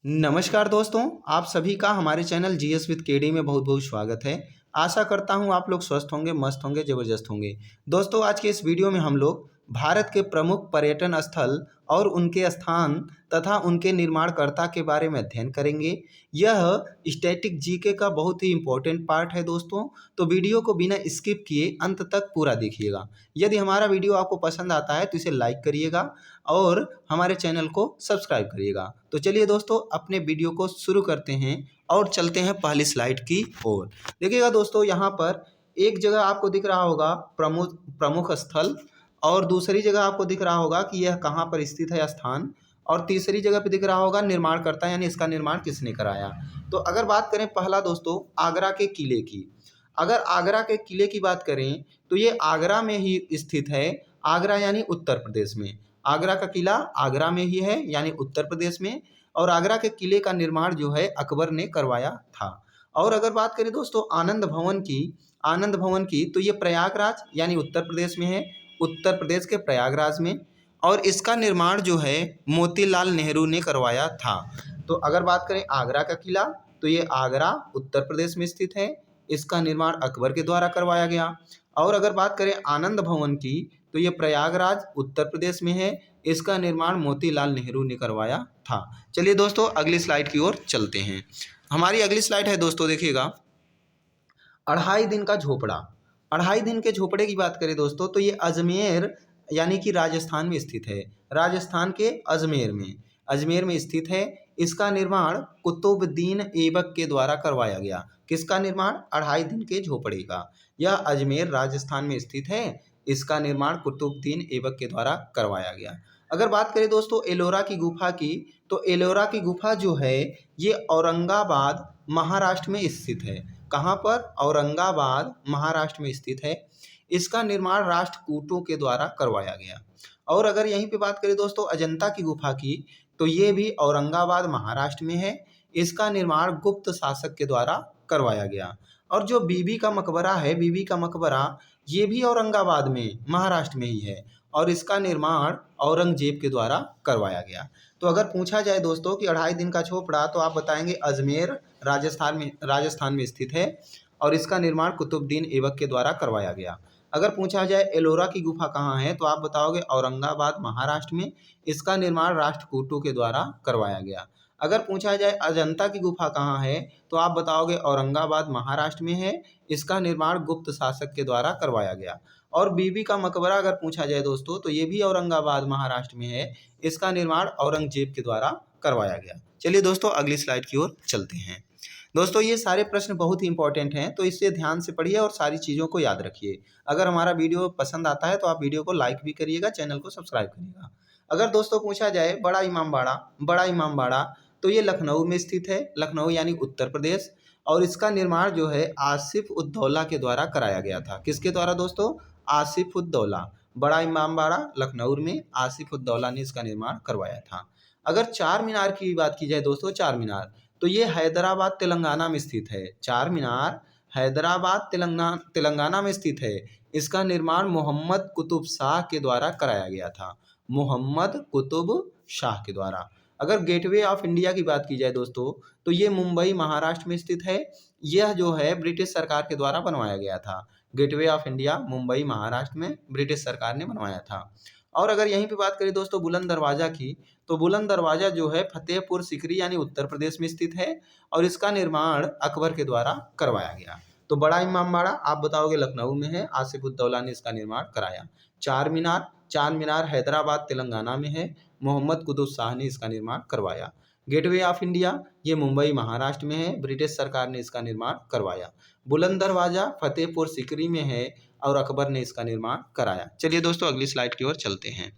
नमस्कार दोस्तों, आप सभी का हमारे चैनल जीएस विद केडी में बहुत बहुत स्वागत है। आशा करता हूं आप लोग स्वस्थ होंगे, मस्त होंगे, ज़बरदस्त होंगे। दोस्तों, आज के इस वीडियो में हम लोग भारत के प्रमुख पर्यटन स्थल और उनके स्थान तथा उनके निर्माणकर्ता के बारे में अध्ययन करेंगे। यह स्टैटिक जीके का बहुत ही इम्पोर्टेंट पार्ट है दोस्तों, तो वीडियो को बिना स्किप किए अंत तक पूरा देखिएगा। यदि हमारा वीडियो आपको पसंद आता है तो इसे लाइक करिएगा और हमारे चैनल को सब्सक्राइब करिएगा। तो चलिए दोस्तों, अपने वीडियो को शुरू करते हैं और चलते हैं पहली स्लाइड की ओर। देखिएगा दोस्तों, यहाँ पर एक जगह आपको दिख रहा होगा प्रमुख प्रमुख स्थल, और दूसरी जगह आपको दिख रहा होगा कि यह कहाँ पर स्थित है स्थान, और तीसरी जगह पे दिख रहा होगा निर्माणकर्ता, यानी इसका निर्माण किसने कराया। तो अगर बात करें पहला दोस्तों आगरा के किले की, अगर आगरा के किले की बात करें तो ये आगरा में ही स्थित है। आगरा यानी उत्तर प्रदेश में। आगरा का किला आगरा में ही है यानी उत्तर प्रदेश में, और आगरा के किले का निर्माण जो है अकबर ने करवाया था। और अगर बात करें दोस्तों आनंद भवन की तो ये प्रयागराज यानी उत्तर प्रदेश में है, उत्तर प्रदेश के प्रयागराज में, और इसका निर्माण जो है मोतीलाल नेहरू ने करवाया था। तो अगर बात करें आगरा का किला तो ये आगरा उत्तर प्रदेश में स्थित है, इसका निर्माण अकबर के द्वारा करवाया गया। और अगर बात करें आनंद भवन की तो ये प्रयागराज उत्तर प्रदेश में है, इसका निर्माण मोतीलाल नेहरू ने करवाया था। चलिए दोस्तों, अगली स्लाइड की ओर चलते हैं। हमारी अगली स्लाइड है दोस्तों, देखिएगा अढ़ाई दिन का झोपड़ा। अढ़ाई दिन के झोपड़े की बात करें दोस्तों तो ये अजमेर यानी कि राजस्थान में स्थित है। राजस्थान के अजमेर में स्थित है। इसका निर्माण कुतुबुद्दीन ऐबक के द्वारा करवाया गया। किसका निर्माण? अढ़ाई दिन के झोपड़े का। यह अजमेर राजस्थान में स्थित है। इसका निर्माण कुतुबुद्दीन ऐबक के द्वारा करवाया गया। अगर बात करें दोस्तों एलोरा की गुफा की तो एलोरा की गुफा जो है ये औरंगाबाद महाराष्ट्र में स्थित है। कहाँ पर? औरंगाबाद महाराष्ट्र में स्थित है। इसका निर्माण राष्ट्रकूटों के द्वारा करवाया गया। और अगर यहीं पे बात करें दोस्तों अजंता की गुफा की तो ये भी औरंगाबाद महाराष्ट्र में है। इसका निर्माण गुप्त शासक के द्वारा करवाया गया। और जो बीबी का मकबरा है, बीबी का मकबरा ये भी औरंगाबाद में महाराष्ट्र में ही है, और इसका निर्माण औरंगजेब के द्वारा करवाया गया। तो अगर पूछा जाए दोस्तों कि अढ़ाई दिन का झोपड़ा तो आप बताएंगे अजमेर राजस्थान में स्थित है, और इसका निर्माण कुतुबुद्दीन ऐबक के द्वारा करवाया गया। अगर पूछा जाए एलोरा की गुफा कहाँ है तो आप बताओगे औरंगाबाद महाराष्ट्र में, इसका निर्माण राष्ट्रकूटों के द्वारा करवाया गया। अगर पूछा जाए अजंता की गुफा कहाँ है तो आप बताओगे औरंगाबाद महाराष्ट्र में है, इसका निर्माण गुप्त शासक के द्वारा करवाया गया। और बीबी का मकबरा अगर पूछा जाए दोस्तों तो ये भी औरंगाबाद महाराष्ट्र में है, इसका निर्माण औरंगजेब के द्वारा करवाया गया। चलिए दोस्तों, अगली स्लाइड की ओर चलते हैं। दोस्तों, ये सारे प्रश्न बहुत ही इंपॉर्टेंट हैं, तो इसे ध्यान से पढ़िए और सारी चीज़ों को याद रखिए। अगर हमारा वीडियो पसंद आता है तो आप वीडियो को लाइक भी करिएगा, चैनल को सब्सक्राइब करिएगा। अगर दोस्तों पूछा जाए बड़ा इमामबाड़ा तो ये लखनऊ में स्थित है, लखनऊ यानी उत्तर प्रदेश, और इसका निर्माण जो है आसिफ उद्दौला के द्वारा कराया गया था। किसके द्वारा दोस्तों? आसिफ उद्दौला। बड़ा इमामबाड़ा लखनऊ में आसिफ उद्दौला ने इसका निर्माण करवाया था। अगर चार मीनार की बात की जाए दोस्तों, चार मीनार तो ये हैदराबाद तेलंगाना में स्थित है। चार मीनार हैदराबाद तेलंगाना में स्थित है। इसका निर्माण मोहम्मद कुतुब शाह के द्वारा कराया गया था। मोहम्मद कुतुब शाह के द्वारा। अगर गेटवे ऑफ इंडिया की बात की जाए दोस्तों तो ये मुंबई महाराष्ट्र में स्थित है। यह जो है ब्रिटिश सरकार के द्वारा बनवाया गया था। Gateway of India Mumbai Maharashtra में ब्रिटिश सरकार ने बनवाया था। और अगर यहीं पे बात करें दोस्तों बुलंद दरवाज़ा की तो बुलंद दरवाज़ा जो है फतेहपुर सिकरी यानी उत्तर प्रदेश में स्थित है, और इसका निर्माण अकबर के द्वारा करवाया गया। तो बड़ा इमामबाड़ा आप बताओगे लखनऊ में है, आसिफ उद्दौला ने इसका निर्माण कराया। चार मीनार हैदराबाद तेलंगाना में है, मोहम्मद कुतुब शाह ने इसका निर्माण करवाया। गेटवे ऑफ इंडिया ये मुंबई महाराष्ट्र में है, ब्रिटिश सरकार ने इसका निर्माण करवाया। बुलंद दरवाज़ा फतेहपुर सिकरी में है और अकबर ने इसका निर्माण कराया। चलिए दोस्तों, अगली स्लाइड की ओर चलते हैं।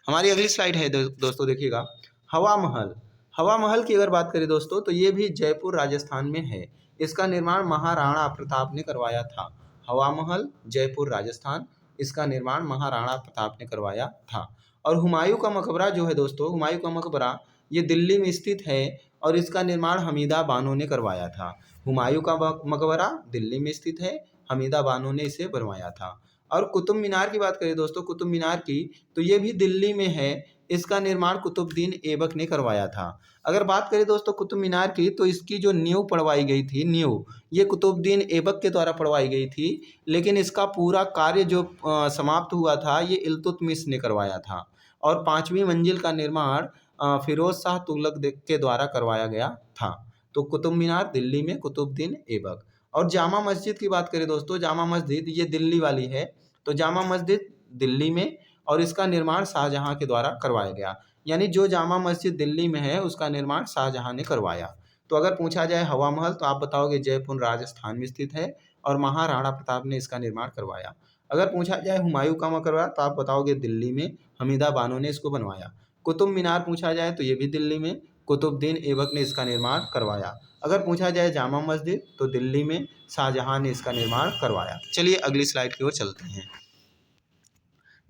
हमारी अगली स्लाइड है दोस्तों, देखिएगा हवा महल। हवा महल की अगर बात करें दोस्तों तो ये भी जयपुर राजस्थान में है। इसका निर्माण महाराणा प्रताप ने करवाया था। हवा महल जयपुर राजस्थान, इसका निर्माण महाराणा प्रताप ने करवाया था। और हुमायूं का मकबरा जो है दोस्तों, हुमायूं का मकबरा ये दिल्ली में स्थित है, और इसका निर्माण हमीदा बानो ने करवाया था। हुमायूं का मकबरा दिल्ली में स्थित है, हमीदा बानो ने इसे बनवाया था। और कुतुब मीनार की बात करें दोस्तों, कुतुब मीनार की तो ये भी दिल्ली में है, इसका निर्माण कुतुबुद्दीन ऐबक ने करवाया था। अगर बात करें दोस्तों कुतुब मीनार की, तो इसकी जो नींव पड़वाई गई थी, नींव ये कुतुबुद्दीन ऐबक के द्वारा पड़वाई गई थी, लेकिन इसका पूरा कार्य जो समाप्त हुआ था ये इल्तुतमिश ने करवाया था। और 5वीं मंजिल का निर्माण फिरोज शाह तुगलक के द्वारा करवाया गया था। तो कुतुब मीनार दिल्ली में कुतुबुद्दीन ऐबक। और जामा मस्जिद की बात करें दोस्तों, जामा मस्जिद ये दिल्ली वाली है, तो जामा मस्जिद दिल्ली में, और इसका निर्माण शाहजहां के द्वारा करवाया गया। यानी जो जामा मस्जिद दिल्ली में है उसका निर्माण शाहजहां ने करवाया। तो अगर पूछा जाए हवा महल, तो आप बताओगे जयपुर राजस्थान में स्थित है और महाराणा प्रताप ने इसका निर्माण करवाया। अगर पूछा जाए हुमायूं का मकबरा, तो आप बताओगे दिल्ली में, हमीदा बानो ने इसको बनवाया। कुतुब मीनार पूछा जाए तो ये भी दिल्ली में, कुतुबुद्दीन ऐबक ने इसका निर्माण करवाया। अगर पूछा जाए जामा मस्जिद, तो दिल्ली में शाहजहां ने इसका निर्माण करवाया। चलिए अगली स्लाइड की ओर चलते हैं।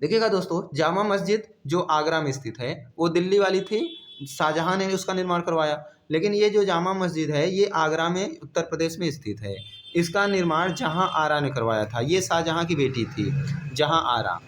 देखिएगा दोस्तों, जामा मस्जिद जो आगरा में स्थित है वो दिल्ली वाली थी, शाहजहां ने उसका निर्माण करवाया। लेकिन ये जो जामा मस्जिद है ये आगरा में उत्तर प्रदेश में स्थित है। इसका निर्माण जहां आरा ने करवाया था। ये शाहजहां की बेटी थी, जहां आरा।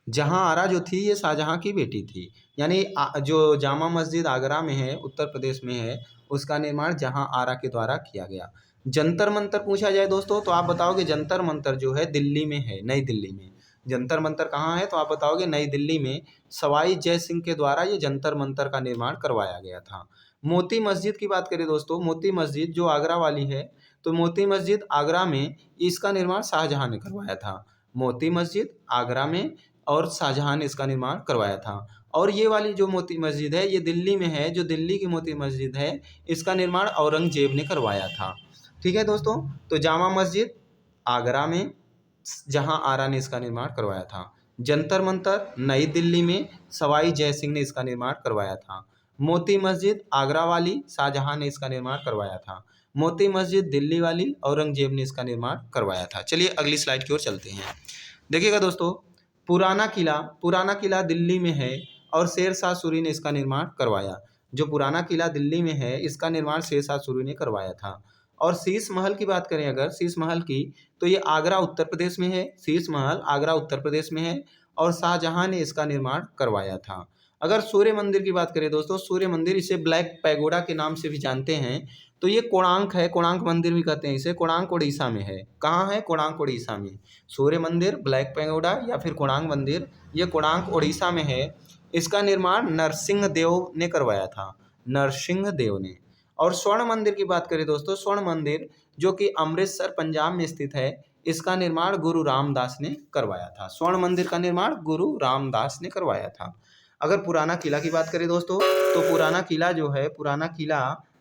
जहां आरा जो थी ये शाहजहां की बेटी थी। यानी जो जामा मस्जिद आगरा में है, उत्तर प्रदेश में है, उसका निर्माण जहां आरा के द्वारा किया गया। जंतर मंतर पूछा जाए दोस्तों, तो आप बताओगे जंतर मंतर जो है दिल्ली में है, नई दिल्ली में। जंतर मंतर कहाँ है, तो आप बताओगे नई दिल्ली में। सवाई जय सिंह के द्वारा ये जंतर मंतर का निर्माण करवाया गया था। मोती मस्जिद की बात करें दोस्तों, मोती मस्जिद जो आगरा वाली है, तो मोती मस्जिद आगरा में, इसका निर्माण शाहजहां ने करवाया था। मोती मस्जिद आगरा में और शाहजहां ने इसका निर्माण करवाया था। और ये वाली जो मोती मस्जिद है ये दिल्ली में है, जो दिल्ली की मोती मस्जिद है इसका निर्माण औरंगजेब ने करवाया था। ठीक है दोस्तों, तो जामा मस्जिद आगरा में, जहां आरा ने इसका निर्माण करवाया था। जंतर मंतर नई दिल्ली में, सवाई जय सिंह ने इसका निर्माण करवाया था। मोती मस्जिद आगरा वाली, शाहजहां ने इसका निर्माण करवाया था। मोती मस्जिद दिल्ली वाली, औरंगजेब ने इसका निर्माण करवाया था। चलिए अगली स्लाइड की ओर चलते हैं। देखिएगा दोस्तों, पुराना किला दिल्ली में है और शेर शाह सूरी ने इसका निर्माण करवाया। जो पुराना किला दिल्ली में है इसका निर्माण शेर शाह सूरी ने करवाया था। और शीश महल की बात करें अगर, शीश महल की, तो ये आगरा उत्तर प्रदेश में है। शीश महल आगरा उत्तर प्रदेश में है और शाहजहां ने इसका निर्माण करवाया था। अगर सूर्य मंदिर की बात करें दोस्तों, सूर्य मंदिर, इसे ब्लैक पैगोडा के नाम से भी जानते हैं, तो ये कोणार्क है, कोणार्क मंदिर भी कहते हैं इसे। कोणार्क उड़ीसा में है। कहाँ है? कोणार्क उड़ीसा में। सूर्य मंदिर, ब्लैक पैगोडा या फिर कोणार्क मंदिर, ये कोणार्क उड़ीसा में है। इसका निर्माण नरसिंह देव ने करवाया था, नरसिंह देव ने। और स्वर्ण मंदिर की बात करें दोस्तों, स्वर्ण मंदिर जो कि अमृतसर पंजाब में स्थित है, इसका निर्माण गुरु रामदास ने करवाया था। स्वर्ण मंदिर का निर्माण गुरु रामदास ने करवाया था। अगर पुराना किला की बात करें दोस्तों, तो पुराना किला जो है, पुराना किला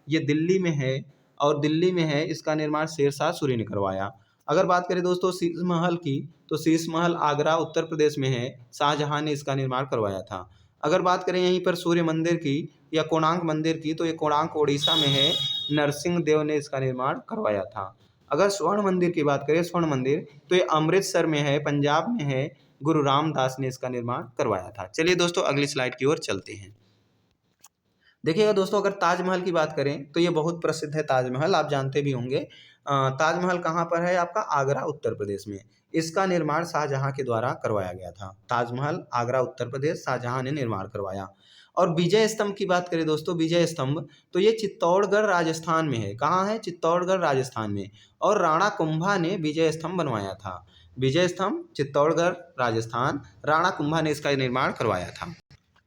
ये दिल्ली में है और दिल्ली में है, इसका निर्माण शेर शाह सूरी ने करवाया। अगर बात करें दोस्तों शीश महल की, तो शीश महल आगरा उत्तर प्रदेश में है, शाहजहां ने इसका निर्माण करवाया था। अगर बात करें यहीं पर सूर्य मंदिर की या कोणार्क मंदिर की, तो ये कोणार्क उड़ीसा में है, नरसिंह देव ने इसका निर्माण करवाया था। अगर स्वर्ण मंदिर की बात करें, स्वर्ण मंदिर, तो ये अमृतसर में है, पंजाब में है, गुरु रामदास ने इसका निर्माण करवाया था। चलिए दोस्तों अगली स्लाइड की ओर चलते हैं। देखिएगा दोस्तों, अगर ताजमहल की बात करें तो ये बहुत प्रसिद्ध है ताजमहल, आप जानते भी होंगे। ताजमहल कहाँ पर है आपका? आगरा उत्तर प्रदेश में। इसका निर्माण शाहजहां के द्वारा करवाया गया था। ताजमहल आगरा उत्तर प्रदेश, शाहजहां ने निर्माण करवाया। और विजय स्तंभ की बात करें दोस्तों, विजय स्तंभ, तो ये चित्तौड़गढ़ राजस्थान में है। कहाँ है? चित्तौड़गढ़ राजस्थान में। और राणा कुंभा ने विजय स्तंभ बनवाया था। विजय स्तंभ चित्तौड़गढ़ राजस्थान, राणा कुंभा ने इसका निर्माण करवाया था।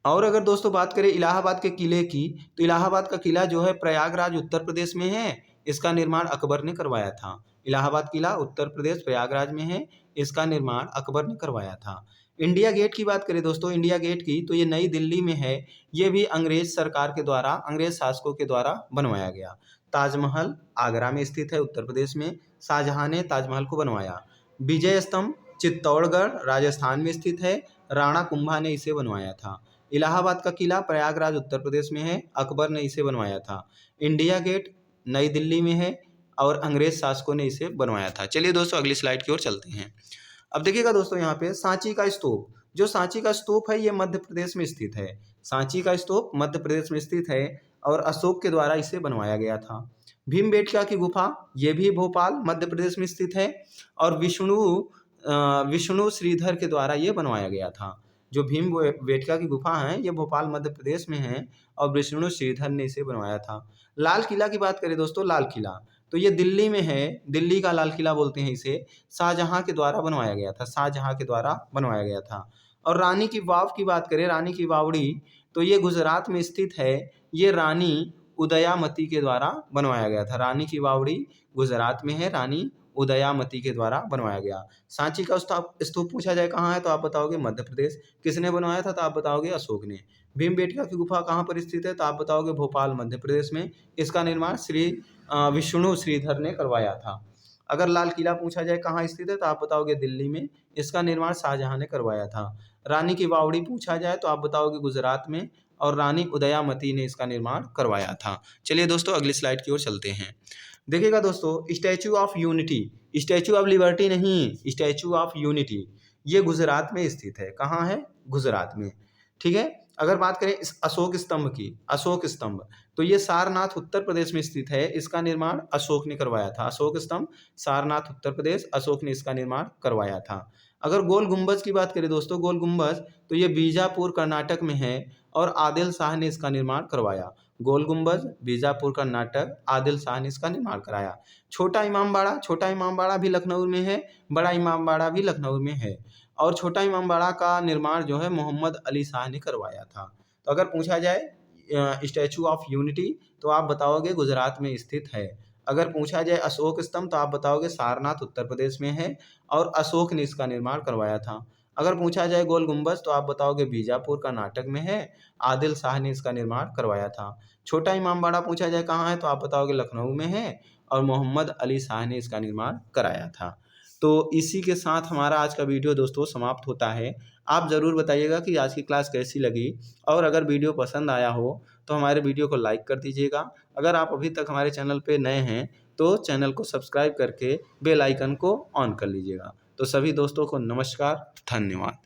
और अगर दोस्तों बात करें इलाहाबाद के किले की, तो इलाहाबाद का किला जो है प्रयागराज उत्तर प्रदेश में है, इसका निर्माण अकबर ने करवाया था। इलाहाबाद किला उत्तर प्रदेश प्रयागराज में है, इसका निर्माण अकबर ने करवाया था। इंडिया गेट की बात करें दोस्तों, इंडिया गेट की, तो ये नई दिल्ली में है, ये भी अंग्रेज सरकार के द्वारा, अंग्रेज शासकों के द्वारा बनवाया गया। ताजमहल आगरा में स्थित है उत्तर प्रदेश में, शाहजहां ने ताजमहल को बनवाया। विजय स्तंभ चित्तौड़गढ़ राजस्थान में स्थित है, राणा कुंभा ने इसे बनवाया था। इलाहाबाद का किला प्रयागराज उत्तर प्रदेश में है, अकबर ने इसे बनवाया था। इंडिया गेट नई दिल्ली में है और अंग्रेज शासकों ने इसे बनवाया था। चलिए दोस्तों अगली स्लाइड की ओर चलते हैं। अब देखिएगा दोस्तों, यहाँ पे सांची का स्तूप, जो सांची का स्तूप है ये मध्य प्रदेश में स्थित है। सांची का स्तूप मध्य प्रदेश में स्थित है और अशोक के द्वारा इसे बनवाया गया था। भीमबेटका की गुफा, ये भी भोपाल मध्य प्रदेश में स्थित है और विष्णु श्रीधर के द्वारा ये बनवाया गया था। जो भीमबेटका की गुफा है ये भोपाल मध्य प्रदेश में है और विष्णु श्रीधर ने इसे बनवाया था। लाल किला की बात करें दोस्तों, लाल किला तो ये दिल्ली में है, दिल्ली का लाल किला बोलते हैं इसे। शाहजहां के द्वारा बनवाया गया था, शाहजहां के द्वारा बनवाया गया था। और रानी की वाव की बात करें, रानी की वावड़ी तो ये गुजरात में स्थित है। ये रानी उदयामती के द्वारा बनवाया गया था। रानी की वावड़ी गुजरात में है, रानी उदयामती के द्वारा बनवाया गया। सांची का स्तूप पूछा जाए कहाँ है तो आप बताओगे मध्य प्रदेश। किसने बनवाया था तो आप बताओगे अशोक ने। भीमबेटका की गुफा कहाँ पर स्थित है तो आप बताओगे भोपाल मध्य प्रदेश में। इसका निर्माण विष्णु श्रीधर ने करवाया था। अगर लाल किला पूछा जाए कहाँ स्थित है तो आप बताओगे दिल्ली में। इसका निर्माण शाहजहां ने करवाया था। रानी की वावड़ी पूछा जाए तो आप बताओगे गुजरात में और रानी उदयामती ने इसका निर्माण करवाया था। चलिए दोस्तों अगली स्लाइड की ओर चलते हैं। देखिएगा दोस्तों, statue of unity, statue of liberty नहीं, स्टैचू ऑफ यूनिटी ये गुजरात में स्थित है। कहाँ है? गुजरात में। ठीक है। अगर बात करें इस अशोक स्तंभ की, अशोक स्तंभ तो ये सारनाथ उत्तर प्रदेश में स्थित है। इसका निर्माण अशोक ने करवाया था। अशोक स्तंभ सारनाथ उत्तर प्रदेश, अशोक ने इसका निर्माण करवाया था। अगर गोल गुंबज की बात करें दोस्तों, गोल गुंबज तो ये बीजापुर कर्नाटक में है और आदिल शाह ने इसका निर्माण करवाया। गोल गुंबज बीजापुर कर्नाटक, आदिल शाह ने इसका निर्माण कराया। छोटा इमामबाड़ा, छोटा इमामबाड़ा भी लखनऊ में है, बड़ा इमामबाड़ा भी लखनऊ में है और छोटा इमामबाड़ा का निर्माण जो है मोहम्मद अली शाह ने करवाया था। तो अगर पूछा जाए स्टैचू ऑफ यूनिटी तो आप बताओगे गुजरात में स्थित है। अगर पूछा जाए अशोक स्तंभ तो आप बताओगे सारनाथ उत्तर प्रदेश में है और अशोक ने इसका निर्माण करवाया था। अगर पूछा जाए गोल गुंबज तो आप बताओगे बीजापुर कर्नाटक में है, आदिल शाह ने इसका निर्माण करवाया था। छोटा इमामबाड़ा पूछा जाए कहाँ है तो आप बताओगे लखनऊ में है और मोहम्मद अली शाह ने इसका निर्माण कराया था। तो इसी के साथ हमारा आज का वीडियो दोस्तों समाप्त होता है। आप ज़रूर बताइएगा कि आज की क्लास कैसी लगी और अगर वीडियो पसंद आया हो तो हमारे वीडियो को लाइक कर दीजिएगा। अगर आप अभी तक हमारे चैनल पे नए हैं तो चैनल को सब्सक्राइब करके बेल आइकन को ऑन कर लीजिएगा। तो सभी दोस्तों को नमस्कार, धन्यवाद।